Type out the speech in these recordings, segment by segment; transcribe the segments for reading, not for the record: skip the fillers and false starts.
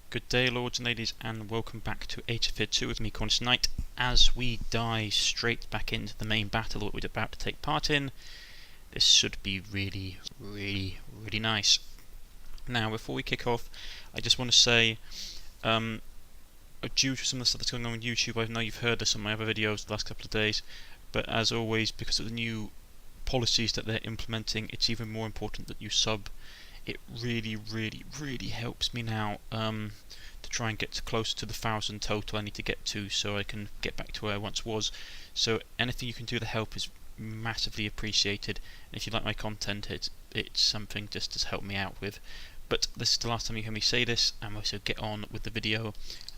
Good day, lords and ladies, and welcome back to Age of Fear 2 with me, Cornish-Knight, as we dive straight back into the main battle that we're about to take part in. This should be really nice. Now, before we kick off, I just want to say, due to some of the stuff that's going on YouTube, I know you've heard this on my other videos the last couple of days, but as always, because of the new policies that they're implementing, it's even more important that you sub. It really helps me now to try and get closer to the 1,000 total I need to get to, so I can get back to where I once was. So anything you can do to help is massively appreciated. And if you like my content, it's something just to help me out with. But this is the last time you hear me say this, and we'll also get on with the video.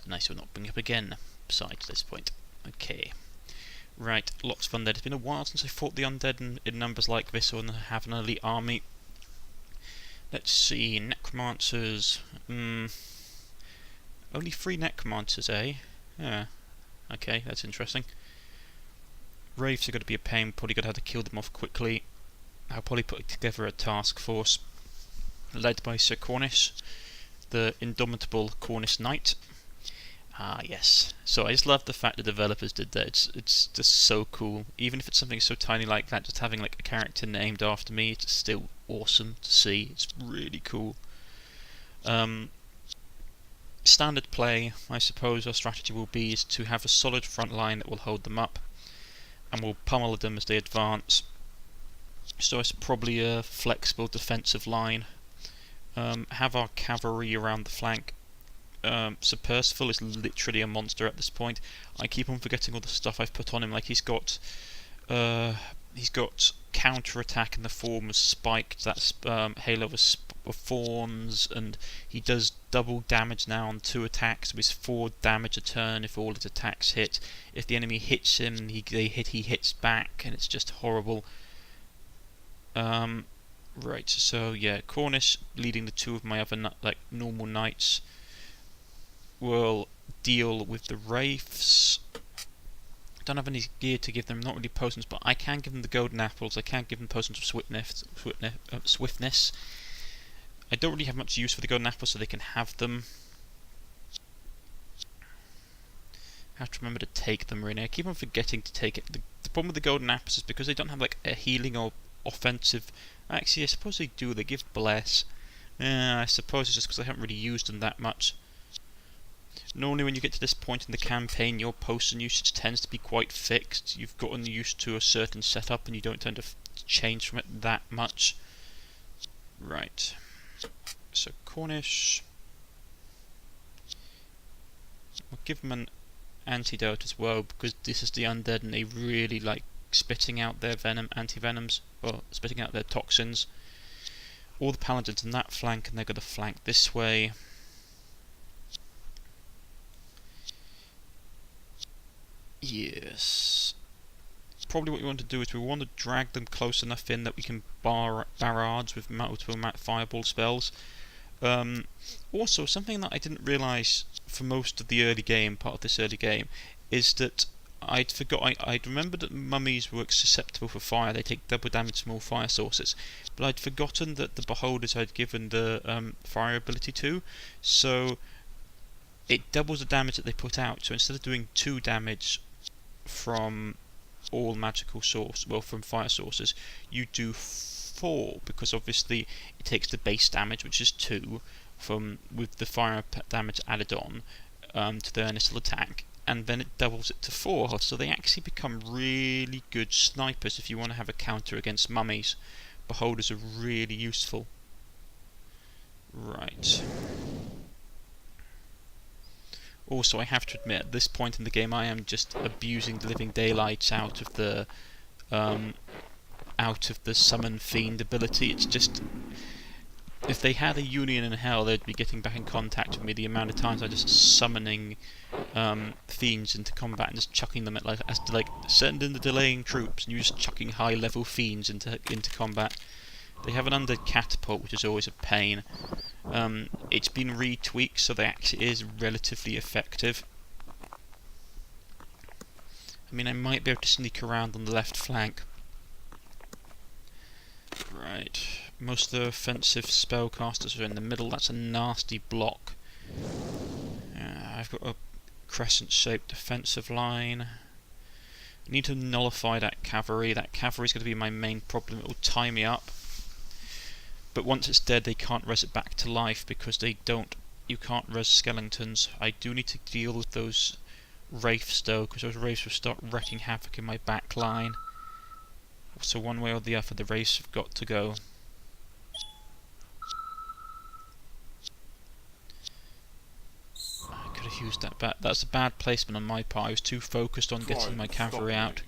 Nice, we'll not bring it up again. Besides this point, okay. Right, lots of undead. It's been a while since I fought the undead in numbers like this, or have an elite army. Let's see, necromancers. Only 3 necromancers, eh? Yeah. Okay, that's interesting. Wraiths are going to be a pain. Probably going to have to kill them off quickly. I'll probably put together a task force led by Sir Cornish, the indomitable Cornish-Knight. Ah, yes. So I just love the fact the developers did that. It's just so cool. Even if it's something so tiny like that, just having like a character named after me, it's still awesome to see. It's really cool. Standard play, I suppose our strategy will be is to have a solid front line that will hold them up, and we'll pummel them as they advance. So it's probably a flexible defensive line. Have our cavalry around the flank. Sir Percival is literally a monster at this point. I keep on forgetting all the stuff I've put on him. Like he's got counter attack in the form of spiked. That's Halo of Thorns, and he does double damage now on 2 attacks. With 4 damage a turn if all his attacks hit. If the enemy hits him, he hits back, and it's just horrible. Right. So yeah, Cornish leading the 2 of my other normal knights will deal with the wraiths. Don't have any gear to give them, not really potions, but I can give them the golden apples. I can give them potions of swiftness. I don't really have much use for the golden apples, so they can have them. I have to remember to take them, really. I keep on forgetting to take it. The problem with the golden apples is because they don't have like a healing or offensive. Actually, I suppose they do. They give bless. I suppose it's just because I haven't really used them that much. Normally when you get to this point in the campaign, your potion usage tends to be quite fixed. You've gotten used to a certain setup and you don't tend to change from it that much. Right. So Cornish. We'll give them an antidote as well, because this is the undead and they really like spitting out their anti-venoms, or spitting out their toxins. All the paladins in that flank, and they're going to flank this way. Yes. Probably what we want to do is we want to drag them close enough in that we can barrage with multiple fireball spells. Also, something that I didn't realise for most of the early game, part of this early game, is that I'd remembered that mummies were susceptible for fire. They take double damage from all fire sources, but I'd forgotten that the beholders I'd given the fire ability to, so it doubles the damage that they put out. So instead of doing 2 damage from all magical from fire sources, you do 4, because obviously it takes the base damage, which is 2, with the fire damage added on to their initial attack, and then it doubles it to 4. So they actually become really good snipers if you want to have a counter against mummies. Beholders are really useful. Right. Also, I have to admit, at this point in the game, I am just abusing the living daylights out of the summon fiend ability. It's just, if they had a union in hell, they'd be getting back in contact with me. The amount of times I'm just summoning fiends into combat and just chucking them at send in the delaying troops, and you're just chucking high-level fiends into combat. They have an undead catapult, which is always a pain. It's been retweaked, so that actually is relatively effective. I mean, I might be able to sneak around on the left flank. Right. Most of the offensive spellcasters are in the middle. That's a nasty block. I've got a crescent-shaped defensive line. I need to nullify that cavalry. That cavalry is going to be my main problem. It will tie me up. But once it's dead, they can't res it back to life because they don't. You can't res skeletons. I do need to deal with those wraiths though, because those wraiths will start wrecking havoc in my back line. So one way or the other, the wraiths have got to go. I could have used that back. That's a bad placement on my part. I was too focused on getting my cavalry out.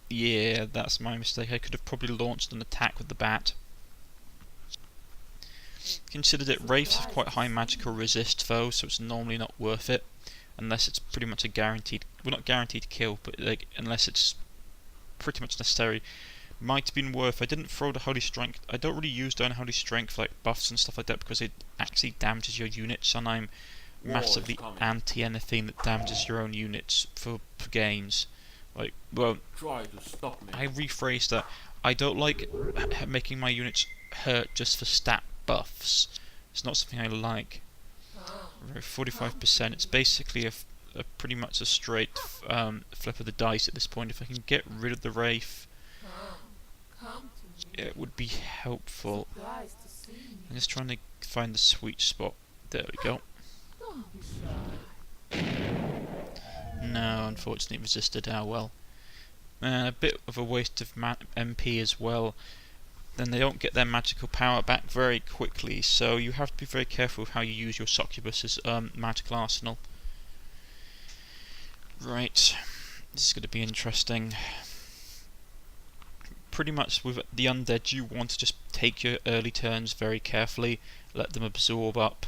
Yeah, that's my mistake. I could have probably launched an attack with the bat. Consider that wraiths have quite high magical resist though, so it's normally not worth it. Unless it's pretty much a guaranteed, well not guaranteed kill, but like, unless it's pretty much necessary. Might have been worth. I didn't throw the Holy Strength. I don't really use down Holy Strength like buffs and stuff like that because it actually damages your units, and I'm massively anti anything that damages your own units for gains. Like, well, try to stop me. I rephrased that. I don't like making my units hurt just for stat buffs. It's not something I like. 45%. It's basically a pretty much a straight flip of the dice at this point. If I can get rid of the wraith, it would be helpful. I'm just trying to find the sweet spot. There we go. No, unfortunately resisted. Ah well. A bit of a waste of MP as well. Then they don't get their magical power back very quickly, so you have to be very careful with how you use your succubuss's magical arsenal. Right, this is going to be interesting. Pretty much with the undead, you want to just take your early turns very carefully, let them absorb up.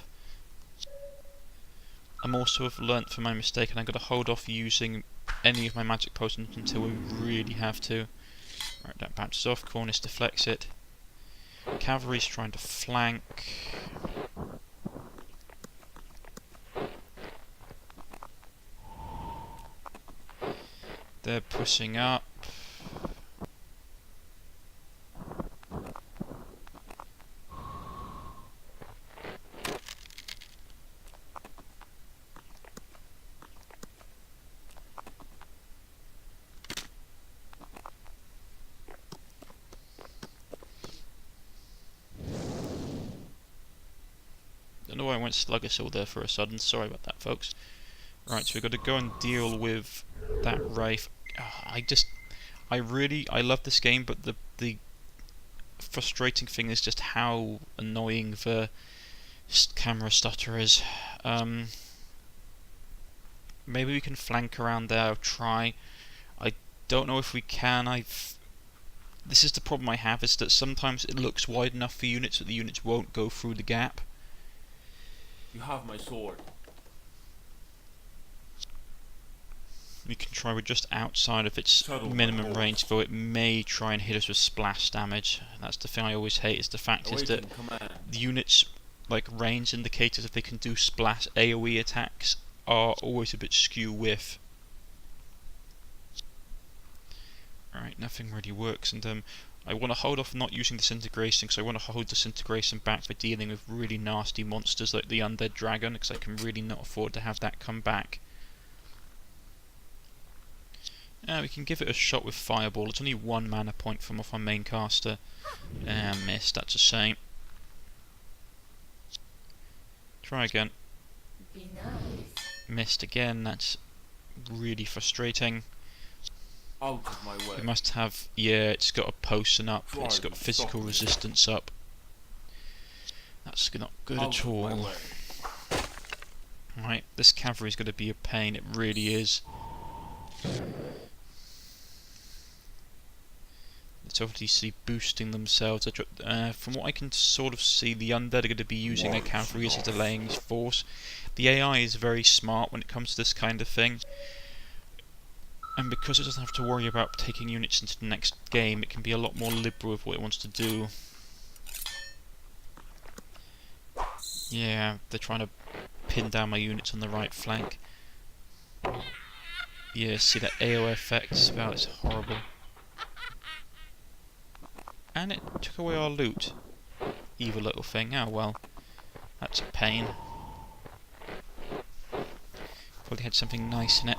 I'm also have learnt from my mistake, and I'm going to hold off using any of my magic potions until we really have to. Right, that bounces off. Cornish deflects it. Cavalry's trying to flank. They're pushing up. Don't know why I went sluggish all there for a sudden. Sorry about that, folks. Right, so we've got to go and deal with that wraith. I love this game, but the frustrating thing is just how annoying the camera stutter is. Maybe we can flank around there. I'll try. I don't know if we can. This is the problem I have, is that sometimes it looks wide enough for units that the units won't go through the gap. You have my sword. We can try with just outside of its minimum range, though it may try and hit us with splash damage. That's the thing I always hate, is the fact is that the units, like range indicators, if they can do splash AoE attacks, are always a bit skew with. Alright, nothing really works, and I want to hold off not using disintegration, because I want to hold disintegration back for dealing with really nasty monsters like the undead dragon, because I can really not afford to have that come back. We can give it a shot with fireball. It's only 1 mana point from off our main caster. Missed, that's a shame. Try again. Missed again, that's really frustrating. Out of my way. It must have, yeah, it's got a potion up, it's got physical resistance up. That's not good at all. Right, this cavalry's going to be a pain, it really is. It's obviously boosting themselves. From what I can sort of see, the undead are going to be using their cavalry as a delaying force. The AI is very smart when it comes to this kind of thing. And because it doesn't have to worry about taking units into the next game, it can be a lot more liberal with what it wants to do. Yeah, they're trying to pin down my units on the right flank. Yeah, see that AO effect? Wow, it's horrible. And it took away our loot. evil little thing. Oh well, that's a pain. Probably had something nice in it.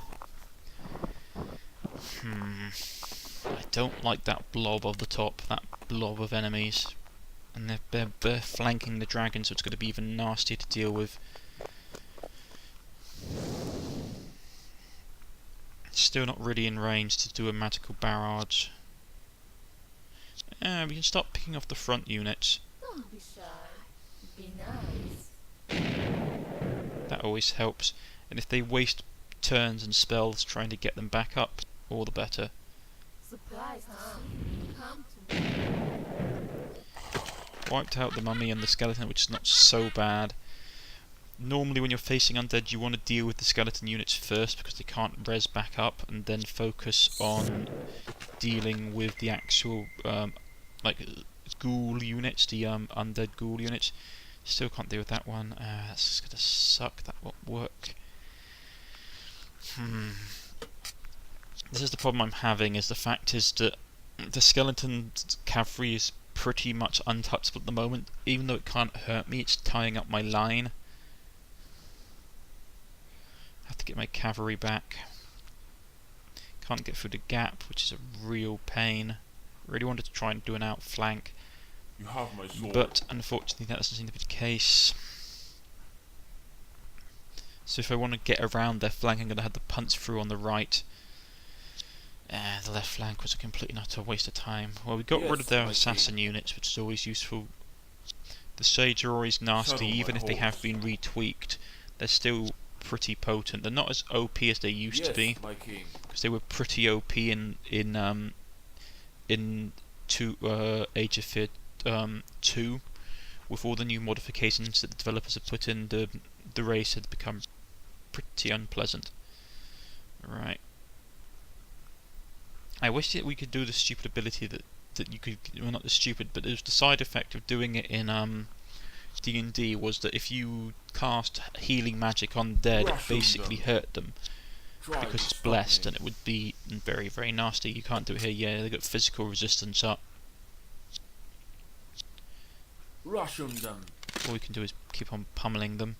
I don't like that blob of the top, that blob of enemies. And they're flanking the dragon, so it's going to be even nastier to deal with. Still not really in range to do a magical barrage. We can start picking off the front units. Don't be shy. Be nice. That always helps. And if they waste turns and spells trying to get them back up, all the better. Supplies come to me. Wiped out the mummy and the skeleton, which is not so bad. Normally when you're facing undead, you want to deal with the skeleton units first because they can't res back up, and then focus on dealing with the actual ghoul units, the undead ghoul units. Still can't deal with that one. That's gonna suck. That won't work. This is the problem I'm having. Is the fact is that the skeleton cavalry is pretty much untouchable at the moment. Even though it can't hurt me, it's tying up my line. Have to get my cavalry back. Can't get through the gap, which is a real pain. Really wanted to try and do an outflank, You have my sword. but unfortunately that doesn't seem to be the case. So if I want to get around their flank, I'm going to have to punch through on the right. The left flank was a complete and utter waste of time. Well, we got rid of their assassin units, which is always useful. The Sage are always nasty, Settle my even if they have horse. been retweaked. They're still pretty potent. They're not as OP as they used to be, my king. because they were pretty OP in Age of Fear 2, with all the new modifications that the developers have put in. The race had become pretty unpleasant. Right. I wish that we could do the stupid ability that you could, well, not the stupid, but there's the side effect of doing it in D&D was that if you cast healing magic on dead, it basically hurt them Try because to it's stop blessed, me. and it would be very, very nasty. You can't do it here. Yeah, they've got physical resistance up. Rush on them. All we can do is keep on pummeling them.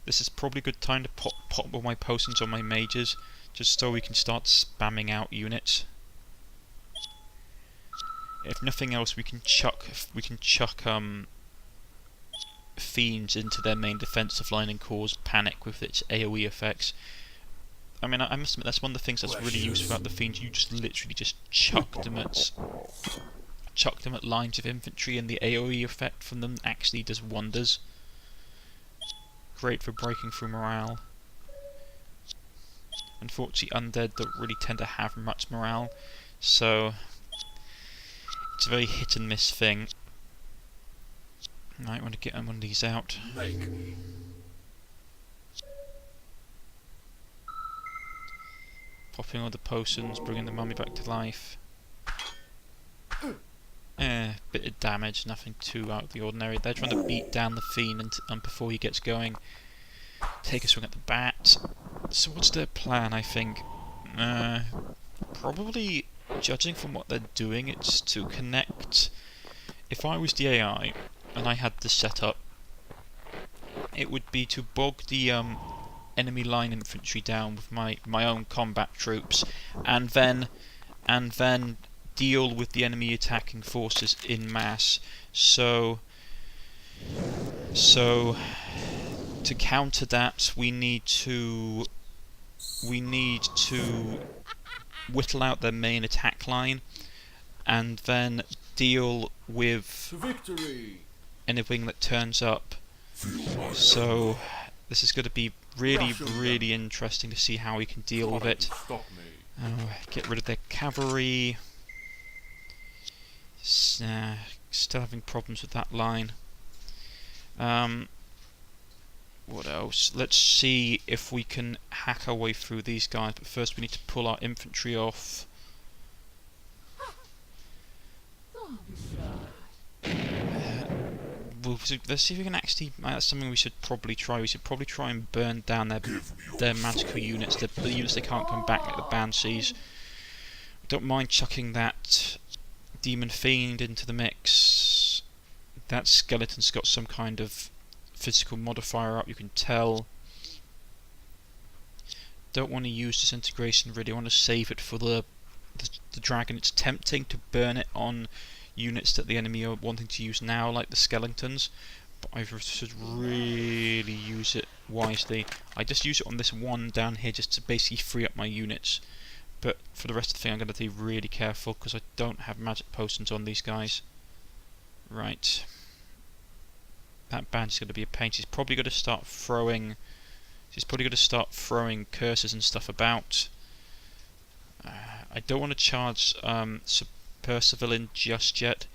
This is probably a good time to pop all my potions on my mages, just so we can start spamming out units. If nothing else, we can chuck fiends into their main defensive line and cause panic with its AoE effects. I mean, I must admit that's one of the things that's really useful about the fiends. You just literally just chuck them at lines of infantry, and the AoE effect from them actually does wonders. Great for breaking through morale. Unfortunately, undead don't really tend to have much morale, so it's a very hit and miss thing. Right, I want to get one of these out. Make me. Popping all the potions, bringing the mummy back to life. Bit of damage, nothing too out of the ordinary. They're trying to beat down the fiend before he gets going. Take a swing at the bat. So what's their plan, I think? Probably, judging from what they're doing, it's to connect... If I was the AI, and I had this set up, it would be to bog the enemy line infantry down with my own combat troops, and then deal with the enemy attacking forces in mass. So to counter that, we need to whittle out their main attack line, and then deal with To victory. anything that turns up. So this is going to be really interesting to see how we can deal with it. Stop me. Get rid of their cavalry. Still having problems with that line. What else? Let's see if we can hack our way through these guys, but first we need to pull our infantry off. Don't be shy. Let's see if we can actually... that's something we should probably try. We should probably try and burn down their magical units, the units they can't come back, like the Banshees. Don't mind chucking that Demon Fiend into the mix. that skeleton's got some kind of physical modifier up, you can tell. Don't want to use disintegration really, I want to save it for the dragon. It's tempting to burn it on units that the enemy are wanting to use now, like the skeletons, but I should really use it wisely. I just use it on this one down here just to basically free up my units, but for the rest of the thing I'm going to be really careful because I don't have magic potions on these guys. Right, that band's going to be a pain. She's probably going to start throwing curses and stuff about. I don't want to charge Sir Percival in just yet.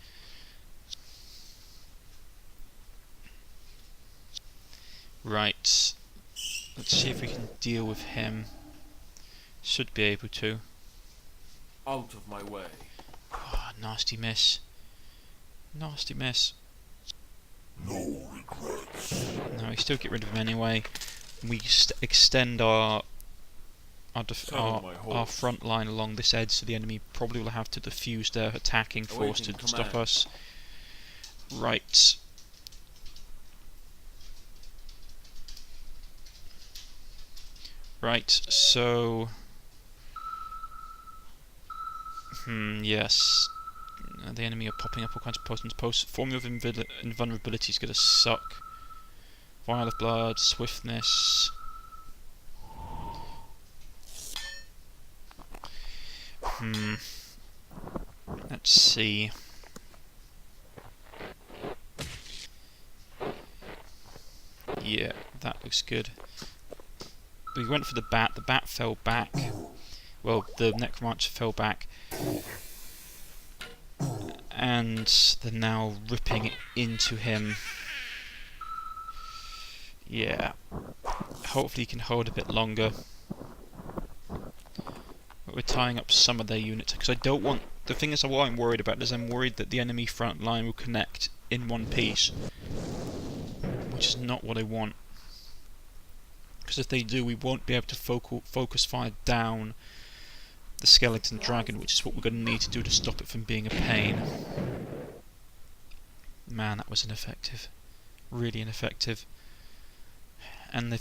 Right, let's see if we can deal with him. Should be able to. Out of my way. Oh, nasty miss. Nasty miss. No regrets. No, we still get rid of him anyway. We extend our front line along this edge, so the enemy probably will have to defuse their attacking force to stop us. Right. Right, so... yes. The enemy are popping up all kinds of potions. Formula of invulnerability is going to suck. Vial of blood, swiftness... Let's see. Yeah, that looks good. We went for the bat. The bat fell back. Well, the necromancer fell back. And they're now ripping into him. Yeah. Hopefully he can hold a bit longer. But we're tying up some of their units, because I don't want... The thing is, what I'm worried about is I'm worried that the enemy front line will connect in one piece, which is not what I want. Because if they do, we won't be able to focus fire down the skeleton dragon, which is what we're going to need to do to stop it from being a pain. Man, that was ineffective. Really ineffective. And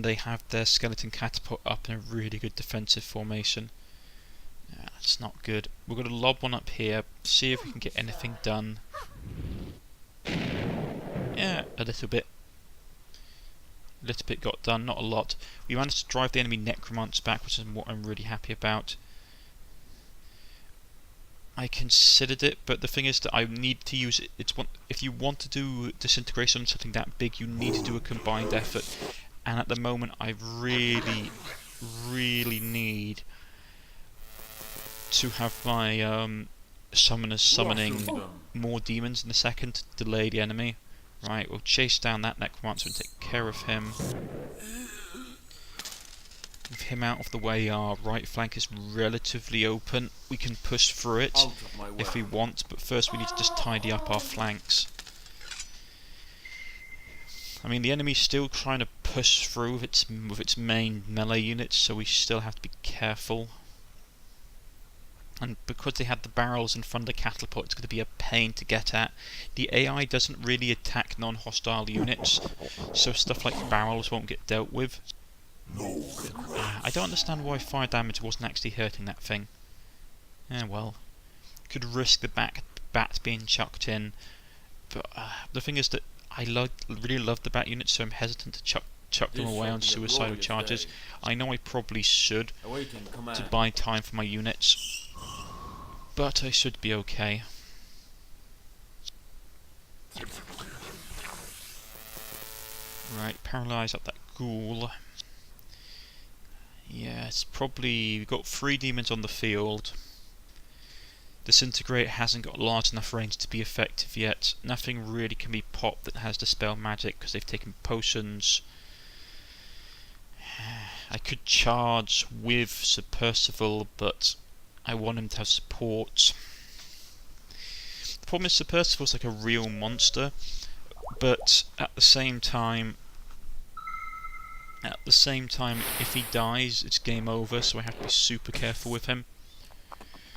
they have their skeleton catapult up in a really good defensive formation. Yeah, that's not good. We're going to lob one up here, see if we can get anything done. Yeah, a little bit. A little bit got done, not a lot. We managed to drive the enemy necromancer back, which is what I'm really happy about. I considered it, but the thing is that I need to use it. If you want to do disintegration on something that big, you need to do a combined effort. And at the moment, I really, really need to have my summoners summoning more demons in a second to delay the enemy. Right, we'll chase down that necromancer and take care of him. With him out of the way, our right flank is relatively open. We can push through it if we want, but first we need to just tidy up our flanks. I mean, the enemy's still trying to push through with its main melee units, so we still have to be careful. And because they had the barrels in front of the catapult, it's going to be a pain to get at. The AI doesn't really attack non-hostile units, so stuff like barrels won't get dealt with. I don't understand why fire damage wasn't actually hurting that thing. Well, could risk the bat being chucked in, but the thing is that I really love the bat units, so I'm hesitant to chuck them away on suicidal charges. I know I probably should to buy time for my units, but I should be okay. Right, paralyse up that ghoul. Yeah, it's probably... We've got 3 demons on the field. Disintegrate hasn't got large enough range to be effective yet. Nothing really can be popped that has Dispel Magic because they've taken potions. I could charge with Sir Percival, but I want him to have support. The problem is Sir Percival's like a real monster, but at the same time, if he dies, it's game over, so I have to be super careful with him.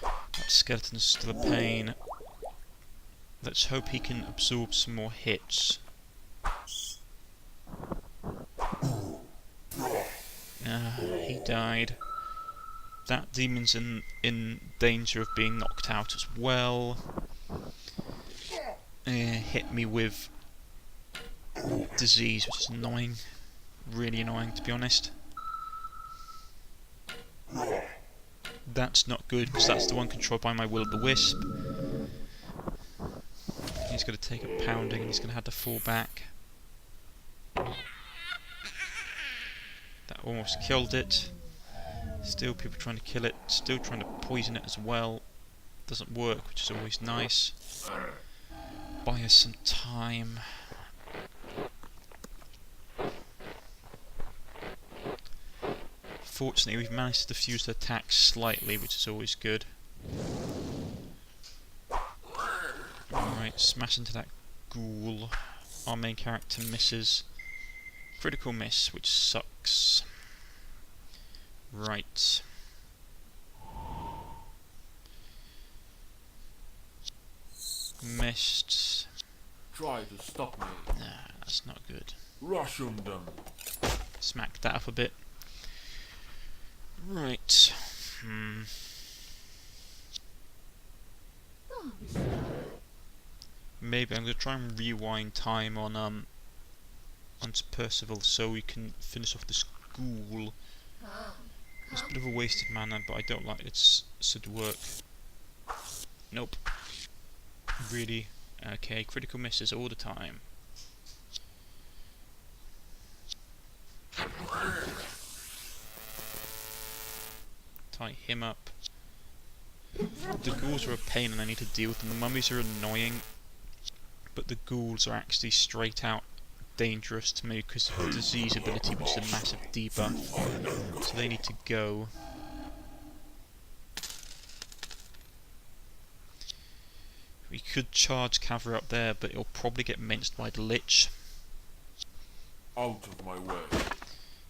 That skeleton's still a pain. Let's hope he can absorb some more hits. He died. That demon's in danger of being knocked out as well. Hit me with disease, which is annoying. Really annoying, to be honest. That's not good, because that's the one controlled by my will-o'-the-wisp. He's going to take a pounding, and he's going to have to fall back. That almost killed it. Still people trying to kill it, still trying to poison it as well. Doesn't work, which is always nice. Buy us some time. Fortunately, we've managed to defuse the attack slightly, which is always good. Alright, smash into that ghoul. Our main character misses. Critical miss, which sucks. Right. Missed. Try to stop me. Nah, that's not good. Rush them. Smack that up a bit. Right. Maybe I'm gonna try and rewind time on Percival so we can finish off this ghoul. It's a bit of a waste of mana, but I don't like it. Should work. Nope. Really? Okay, critical misses all the time. Tie him up. The ghouls are a pain and I need to deal with them. The mummies are annoying, but the ghouls are actually straight out dangerous to me because of the disease ability, which is a massive debuff. So they need to go. We could charge cavalry up there, but it'll probably get minced by the Lich. Out of my way.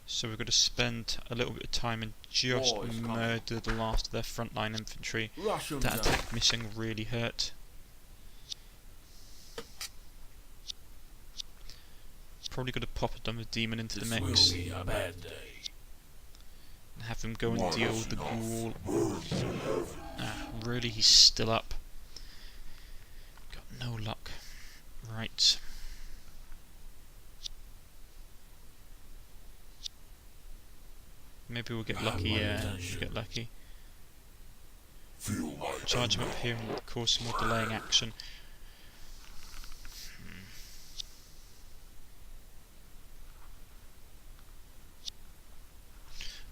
So we're going to spend a little bit of time and just murder the last of their frontline infantry. Rush 'em That down. attack missing really hurt. Probably going to pop another demon into the mix. Will be a bad day. And have him go and deal with the ghoul. Really, he's still up. Got no luck. Right. Maybe we'll get lucky, yeah, we'll get lucky. Feel my Charge him up here and cause some more delaying action.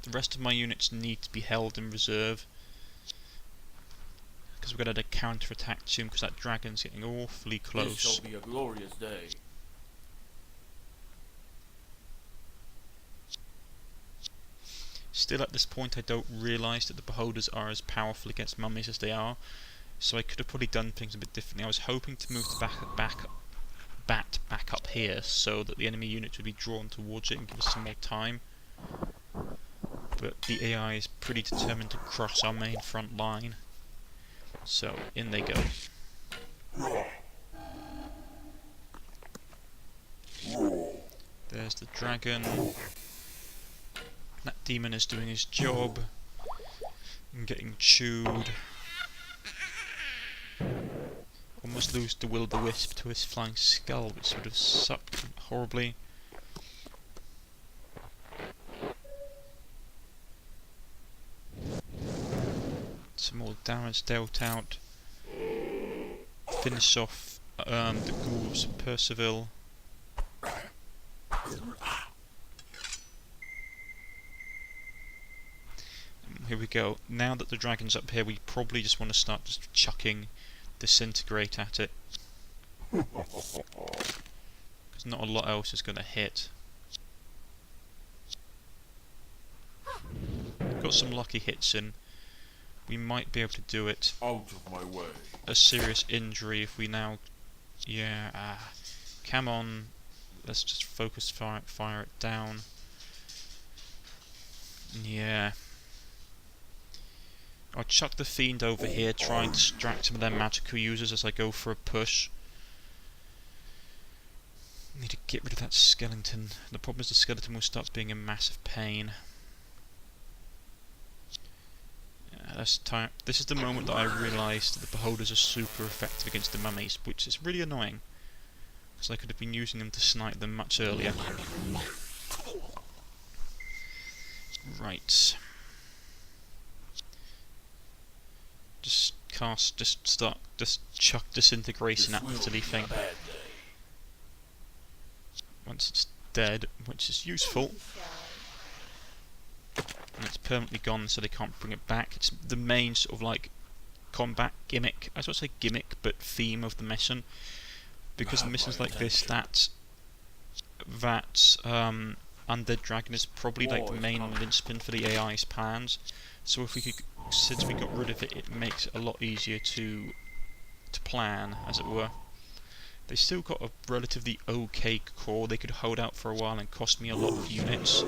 The rest of my units need to be held in reserve, because we're going to counter attack soon, because that dragon's getting awfully This close. shall be a glorious day. Still at this point I don't realise that the beholders are as powerful against mummies as they are, so I could have probably done things a bit differently. I was hoping to move the bat back up here so that the enemy units would be drawn towards it and give us some more time. But the AI is pretty determined to cross our main front line. So, in they go. There's the dragon. That demon is doing his job. And getting chewed. Almost lose the will-o'-the-wisp to his flying skull, which would have sucked horribly. Some more damage dealt out. Finish off the ghouls of Percival. Here we go. Now that the dragon's up here, we probably just want to start just chucking disintegrate at it. Because not a lot else is going to hit. Got some lucky hits in. We might be able to do it. Out of my way. A serious injury if we now... Yeah, come on. Let's just focus fire it down. Yeah. I'll chuck the Fiend over here, try and distract some of their magical users as I go for a push. Need to get rid of that skeleton. The problem is the skeleton will start being a massive pain. This is the moment that I realised that the beholders are super effective against the mummies, which is really annoying, because I could have been using them to snipe them much earlier. Right. Just chuck disintegration at the silly thing. Once it's dead, which is useful. And it's permanently gone, so they can't bring it back. It's the main sort of like combat gimmick. I was going to say gimmick, but theme of the mission. Because the missions like this, that Undead Dragon is probably like the main linchpin for the AI's plans. So if we could, since we got rid of it, it makes it a lot easier to plan, as it were. They still got a relatively okay core. They could hold out for a while and cost me a lot of units.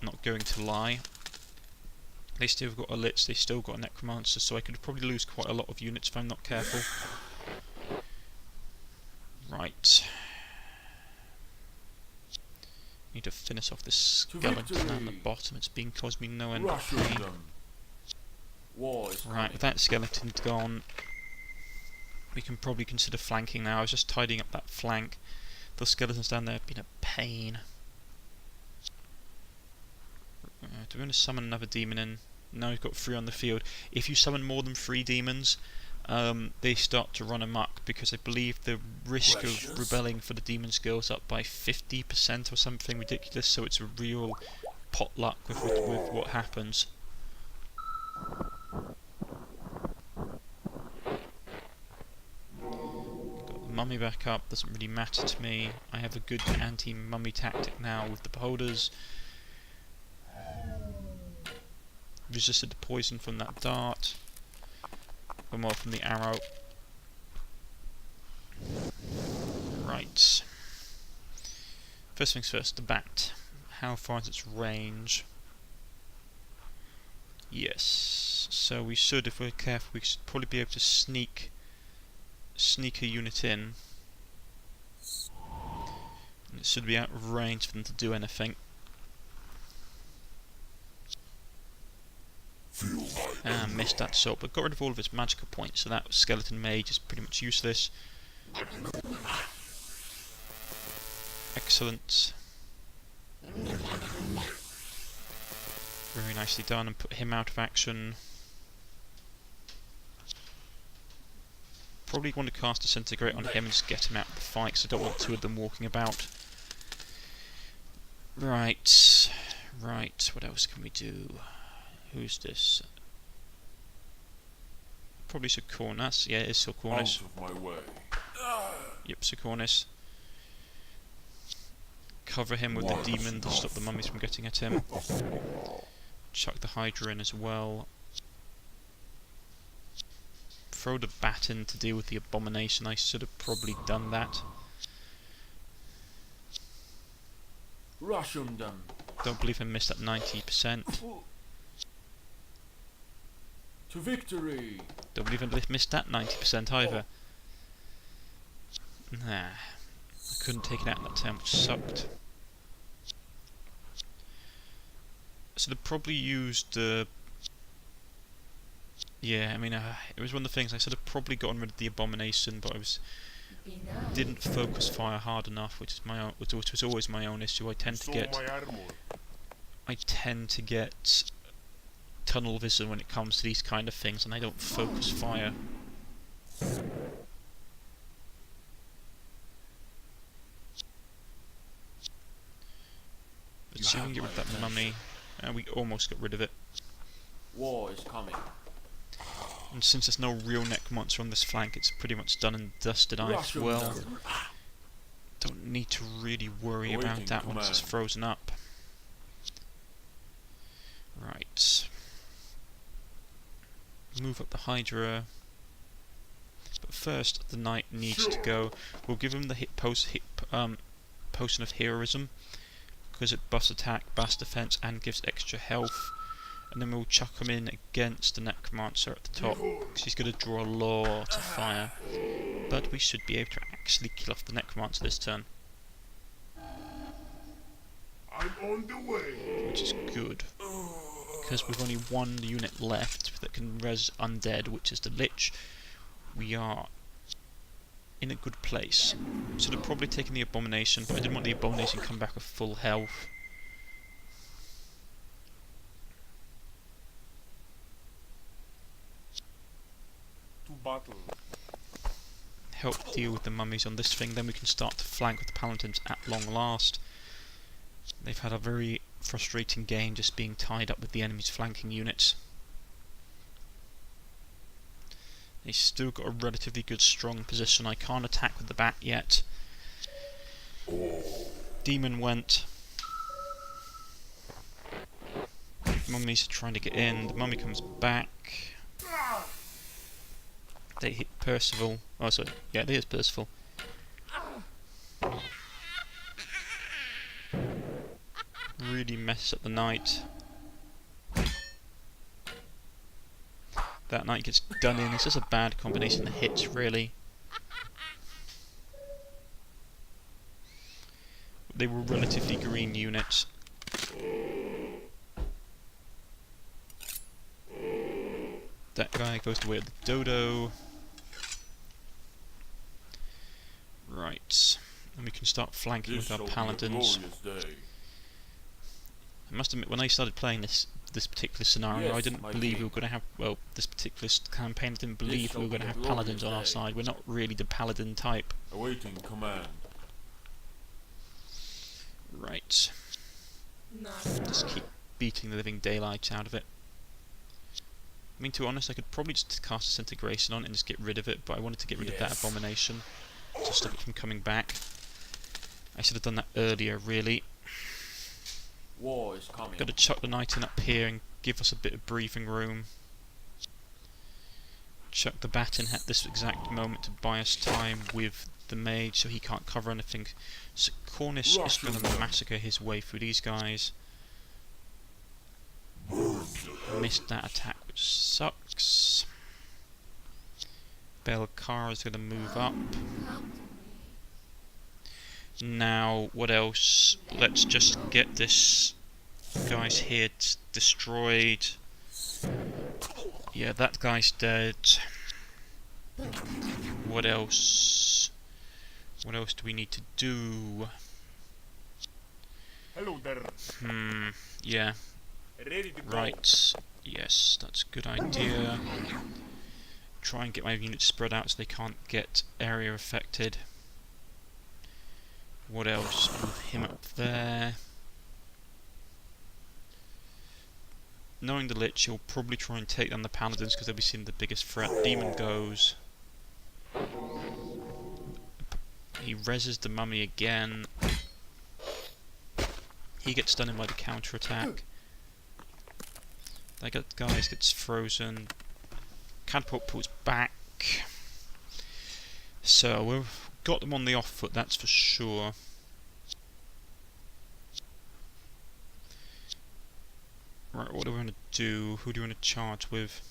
Not going to lie. They still got a Lich, they still got a Necromancer, so I could probably lose quite a lot of units if I'm not careful. Right. Need to finish off this skeleton on the bottom. It's been causing me no end of pain. Right, with that skeleton gone, we can probably consider flanking now. I was just tidying up that flank. Those skeletons down there have been a pain. Do we want to summon another demon in? No, we've got 3 on the field. If you summon more than 3 demons, they start to run amok, because I believe the risk of rebelling for the demons goes up by 50% or something ridiculous, so it's a real potluck with what happens. Got the mummy back up, doesn't really matter to me. I have a good anti-mummy tactic now with the beholders. Resisted the poison from that dart. One more from the arrow. Right. First things first, the bat. How far is its range? Yes. So we should, if we're careful, we should probably be able to sneak a unit in. And it should be out of range for them to do anything. Missed that shot, but got rid of all of its magical points, so that skeleton mage is pretty much useless. Excellent. Very nicely done, and put him out of action. Probably want to cast Disintegrate on him and just get him out of the fight, because I don't want 2 of them walking about. Right, what else can we do? Who's this? Probably Cornish-Knight. Yeah, it is Cornish-Knight. Out of my way. Yep, Cornish-Knight. Cover him with the demon to stop the mummies from getting at him. Chuck the Hydra in as well. Throw the bat in to deal with the abomination. I should have probably done that. Rush them. Don't believe I missed that 90%. To victory! Don't believe I missed that 90% either. Nah. I couldn't take it out that time, which sucked. So they probably used yeah, I mean, it was one of the things I should have probably gotten rid of the abomination, but I didn't focus fire hard enough, which was always my own issue. I tend to get tunnel vision when it comes to these kind of things, and I don't focus fire. Let's see if we can get rid of that mummy. We almost got rid of it. War is coming. And since there's no real necromancer on this flank, it's pretty much done and dusted as well. Don't need to really worry about that once it's frozen up. Right. Move up the Hydra. But first, the Knight needs to go. We'll give him the potion of heroism, because it buffs attack, buffs defense, and gives extra health. and then we'll chuck him in against the necromancer at the top, because he's going to draw a lot of fire. But we should be able to actually kill off the necromancer this turn, I'm on the way. which is good, because we've only one unit left that can res undead, which is the lich. We are in a good place. Should have probably taken the abomination, but I didn't want the abomination to come back with full health. To battle. Help deal with the mummies on this thing, then we can start to flank with the paladins at long last. They've had a very frustrating game just being tied up with the enemy's flanking units. He's still got a relatively good strong position. I can't attack with the bat yet. Demon went. Mummies are trying to get in. The mummy comes back. They hit Percival. Oh, sorry. Yeah, there's Percival. Really messes up the knight. That knight gets done in. It's just a bad combination of hits, really. They were relatively green units. That guy goes the way of the dodo. Right. And we can start flanking with our paladins. I must admit, when I started playing this particular scenario, I didn't believe we were going to have, well, this particular campaign, I didn't believe we were going to have paladins on our side. We're not really the paladin type. Awaiting command. Right. Just keep beating the living daylights out of it. I mean, to be honest, I could probably just cast Disintegration on it and just get rid of it, but I wanted to get rid of that abomination to stop it from coming back. I should have done that earlier, really. War is coming. Got to chuck the knight in up here and give us a bit of breathing room. Chuck the bat in at this exact moment to buy us time with the mage so he can't cover anything. So Cornish is going to massacre his way through these guys. Missed that attack, which sucks. Belcar is going to move up. Now, what else? Let's just get this guy's head destroyed. Yeah, that guy's dead. What else? What else do we need to do? Hello there. Yeah. Ready to go. Right. Yes, that's a good idea. Try and get my units spread out so they can't get area affected. What else? Move him up there. Knowing the Lich, he'll probably try and take down the Paladins because they'll be seeing the biggest threat. Demon goes. He reses the Mummy again. He gets stunned in by the counter attack. That guy gets frozen. Catapult pulls back. So we've got them on the off foot, that's for sure. Right, what do we want to do? Who do you want to charge with?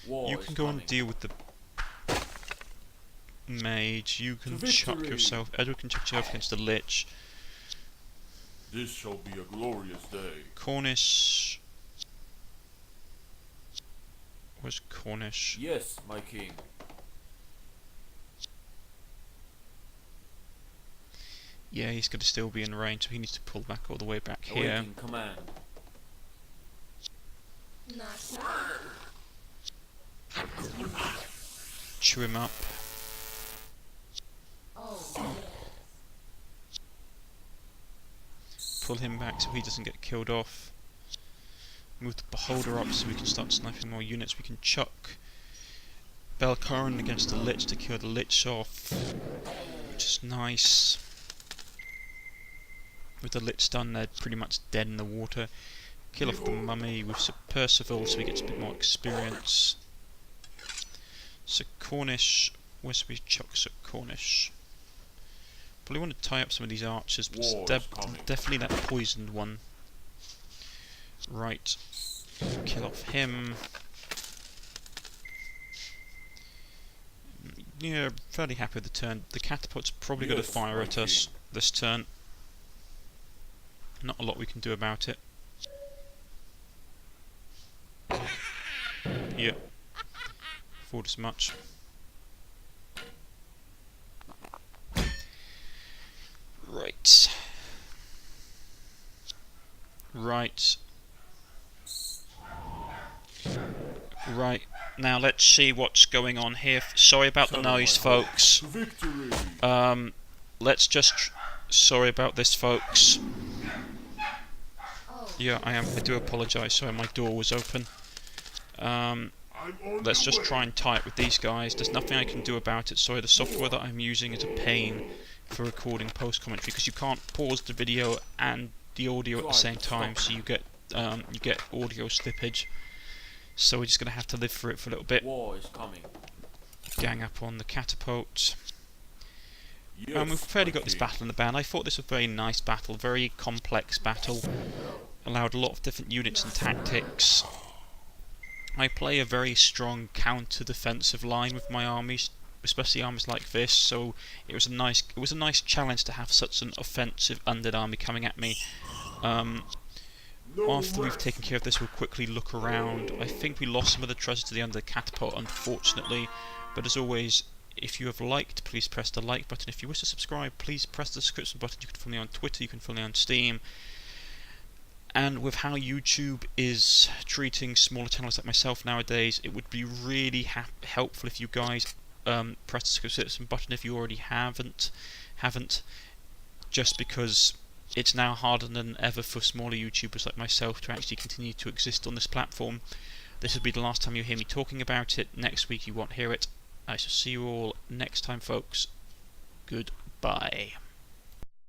War You can go and deal with the mage. You can chuck yourself. Edward can chuck yourself against the Lich. This shall be a glorious day. Cornish. Where's Cornish? Yes, my king. Yeah, he's going to still be in range, so he needs to pull back all the way back here. Awaiting command. Chew him up. Pull him back so he doesn't get killed off. Move the Beholder up so we can start sniping more units. We can chuck Belcarin against the Lich to kill the Lich off, which is nice. With the Lich done, they're pretty much dead in the water. Kill off the Mummy with Sir Percival so he gets a bit more experience. Sir Cornish, where should we chuck Sir Cornish? Probably want to tie up some of these archers, but War is coming. definitely that poisoned one. Right. Kill off him. Yeah, fairly happy with the turn. The catapult's probably going to Yes, fire my at us king. this turn. Not a lot we can do about it. Yeah. Thought as much. Right. Right. Right. Now let's see what's going on here. Sorry about the Son of my noise, hope. folks. Victory! Let's just... sorry about this, folks. Oh, Yeah, I do apologise. Sorry, my door was open. I'm on Let's the just way. try and tie it with these guys. There's nothing I can do about it. Sorry, the software that I'm using is a pain for recording post-commentary because you can't pause the video and the audio at the same time, so you get audio slippage. So we're just gonna have to live through it for a little bit. War is coming. Gang up on the catapult. Yes, We've fairly my got this king. battle in the band. I thought this was a very nice battle, very complex battle. Allowed a lot of different units and tactics. I play a very strong counter-defensive line with my armies, especially armies like this. So it was a nice challenge to have such an offensive undead army coming at me. No After we've rest. taken care of this, we'll quickly look around. I think we lost some of the treasure to the undead catapult, unfortunately. But as always, if you have liked, please press the like button. If you wish to subscribe, please press the subscription button. You can follow me on Twitter, you can follow me on Steam. And with how YouTube is treating smaller channels like myself nowadays, it would be really helpful if you guys press the subscription button if you already haven't. Just because it's now harder than ever for smaller YouTubers like myself to actually continue to exist on this platform. This will be the last time you hear me talking about it. Next week you won't hear it. I shall see you all next time, folks. Goodbye.